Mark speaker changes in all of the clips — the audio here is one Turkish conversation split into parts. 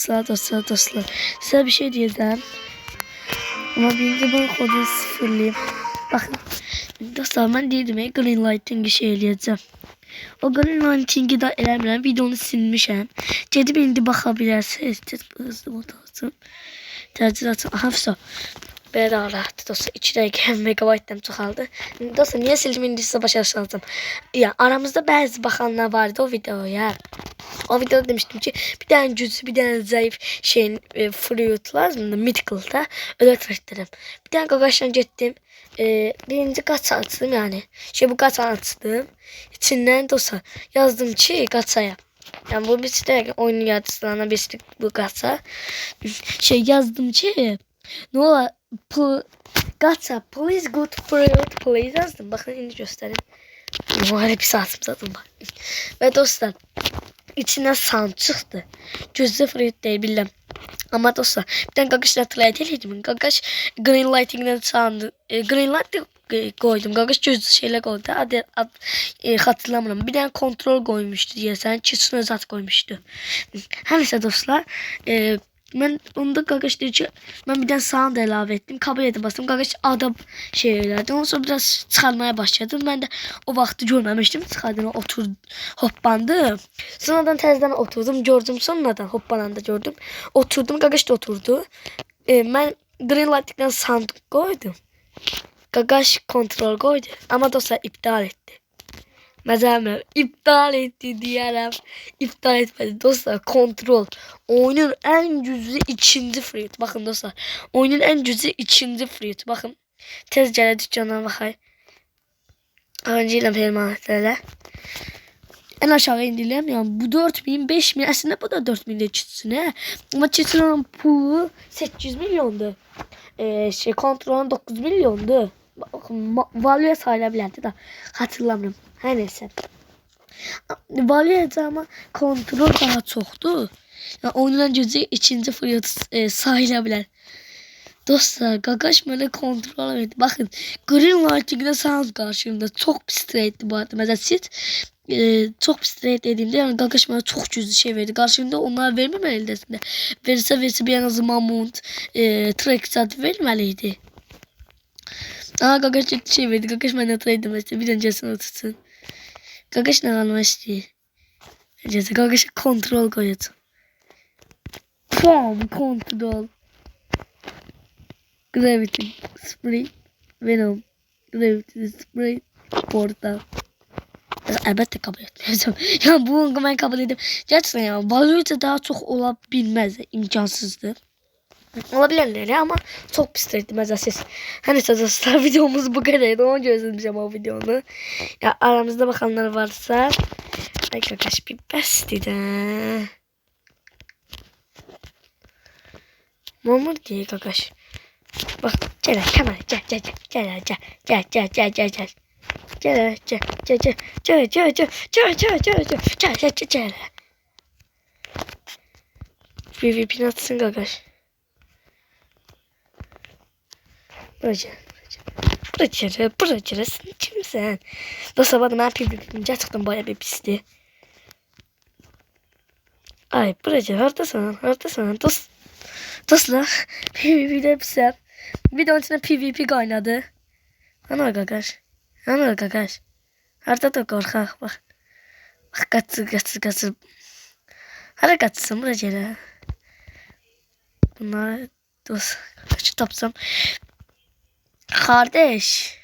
Speaker 1: Dostlar. Size bir şey diyeceğim. Ama birinci ben kodu sıfırlayayım. Bakın. Dostlar ben dedim ya green lighting'i şey eləyəcəm. O green lighting'i da eləmirəm. Videonu silmişəm. Gedib indi baxabilirsiniz. Hızlı motorsun. Tercih atın. Aha fısa. Belə daha rahat. Dostlar 2 dəqiqə megabaytdan çoxaldı. Dostlar niye sildim indi sizə başa salacağım. Ya aramızda bəzi baxanlar vardı o videoya. O videoda demiştim ki bir tane güçlü bir tane zayıf şeyin fruit lazımdı mythical'da öyle tıraştırdım. Bir tane gagaştan gittim. Birinci gaça açtım yani. Bu gaça açtım. İçinden dostlar yazdım ki gaçaya. Yani bu bir site oyun yaratıcılarına bir site bu gaça. Yazdım ki ne ola gaça please good fruit please yazdım. Bakın şimdi göstereyim. Muharebe bir saatim zaten var. Ve dostlar İçinden sound çıktı. Gözde fruit değil bilmem. Ama dostlar bir tane gagaş hatırlayabilirim. Gagaş green lighting'den sound'u green light koydum. Gagaş gözlü şeyler koydu. Hatırlamıyorum. Bir tane kontrol koymuştu diye sen çizsine zat koymuştu. Her neyse dostlar ben onda gagaş dedi ki ben bir tane sound ilave ettim. Kabul edip bastım. Gagaş adam şeylerdi. Ondan sonra biraz çıkarmaya başladım. Ben de o vakti görmemiştim. Çıkardığına otur hoppandım. Sonradan tezden oturdum. Gördüm sonradan hoppananda gördüm. Oturdum. Gagaş da oturdu. Ben green light'ten sound koydum. Gagaş kontrol koydu. Ama dostlar iptal etti. Mesela iptal etti diyelim. İptal etmedi dostlar. Kontrol. Oyunun en güçlü ikinci fruit. Bakın dostlar. Oyunun en güçlü ikinci fruit. Bakın. Tez gələ dükkana baxay. Önce ile permanentlerle. En aşağı indirelim. Yani bu 4000, 5000. Aslında bu da 4000'de çıksın. He. Ama çıksın olan pulu 800 milyondu. Kontrolün 9 milyondu. Value sayılabilirdi da hatırlamıyorum. Her neyse. Value ama kontrol daha çoktu. Yani oyunun gözü ikinci fırlatı sayılabilir. Dostlar gagaş böyle kontrol etti. Bakın green lighting'de sound karşımda çok straightti bu arada. Mesela siz çok straight dediğimde yani gagaş bana çok güçlü şey verdi. Karşımda onlar vermem eldesinde. Verirse bir en azından mount track zaten vermeliydi. Aa gagaş çok şey verdi. Gagaş bana trade demesi. Bir öncesine tutsun. Gagaş ne almıştı? Öncesi gagaş kontrol koydu. Pom kontrol. Gravity Spray Venom Gravity Spray Portal. Elbette kabul etmeyeceğim. Ya bu ben kabul edeyim. Gerçekten ya Value'da daha çok olabilmez. İmkansızdı. Olabilirler ya ama çok pis etmez siz. Hani dostlar videomuz bu kadardı. Onu gözlemişim o videonu. Ya aramızda bakanlar varsa. Ay arkadaş bir besti de. Mamur diye arkadaş. Bak gel kamera gel. Gel. PvP'ni atsın gagaş. Buraya sen kimsin? Dostlar bana ben PvP'm gerçekten bayağı bir pisti. Ay buraya haklısın. Dostlar PvP'de pisem. Bir de onun içine PvP kaynadı. Ana gagaş. Harda da korkak bak. Bak kaçsın. Hadi kaçsın buraya. Bunlar dost. Kaçı tapsam. Kardeş.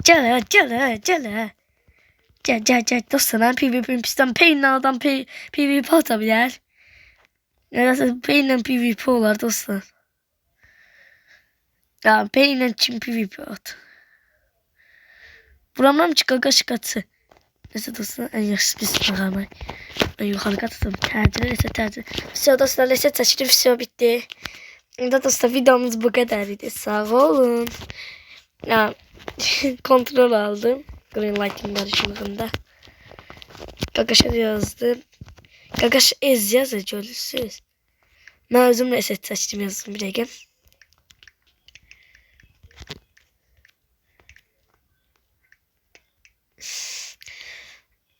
Speaker 1: Gel. Gel. Dostlar ben PvP'm pistem. Payne'le adam PvP atabilir. Nedense Payne'le PvP olar dostlar. Ya Payne'le kim PvP at. Buramdan çık kaçı. Neyse dostlar en yaxşı biz bakalım. Ben yukarı katıldım. Tercih. Все dostlar reset seçtim. Все bitti. Da dostlar videomuz bu kadardı. Sağ olun. Ya kontrol aldım. Green lighting karışımında. Gagaş'a yazdım. Gagaş ez görürsünüz. Ben özüm reset seçtim yazdım bir dakika.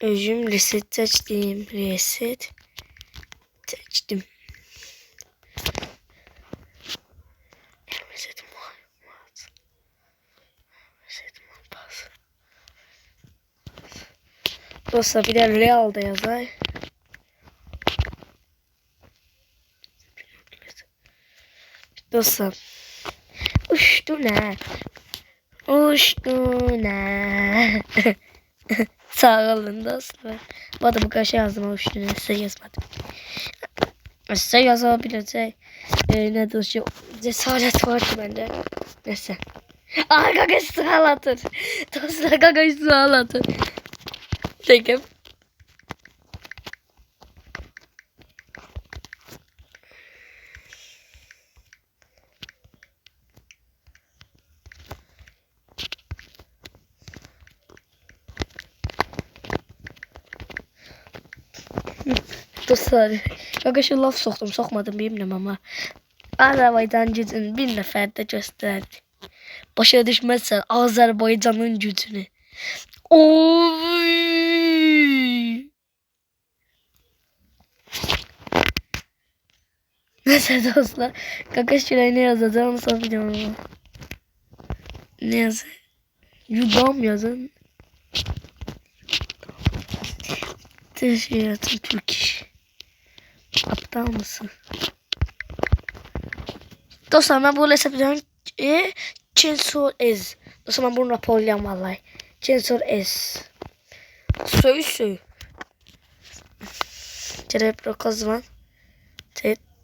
Speaker 1: Özüm reset seçtim. Dostlar bir de Real'da yazar. Dostlar. Uçtu ne? Uçtu ne? Sağ olun dostlar. Bu arada bu kadar şey yazdım ama uçtu ne? Size yazmadım. Size yazabilecek ne diyor? Cesaret var ki bende. Neyse. Aa kakası sağlatır. Dostlar kakası sağlatır. Tekim. Dostlar, kakası laf soktum sokmadım bilmiyorum ama Azerbaycan gücünü bir nefer de gösterdi. Başa düşmezsen Azerbaycan'ın gücünü. Oy! Neyse dostlar. Kaka şuraya ne yazacağım soracağım ama. Ne yazayım? Yudam yazın. Teşekkür Türk iş. Aptal mısın? Dostlar ben bu hesaplayacağım. Chainsaw Ez. Dostlar ben bunu raporlayacağım vallahi. Chainsaw Ez. Söy. Terep kazman.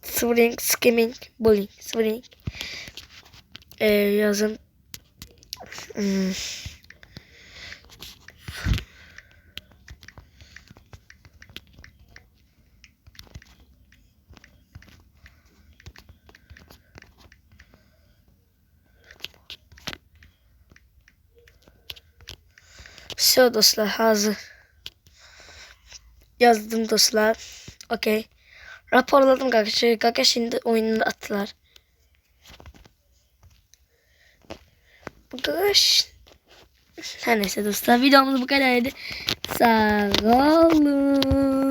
Speaker 1: Swing, skimming, bullying, swing. Yazın. Все dostlar hazır. Yazdım dostlar. Okey. Raporladım kanka. Kanka şimdi oyununu attılar. Bu kadar. Her neyse dostlar videomuz bu kadardı. Sağ olun.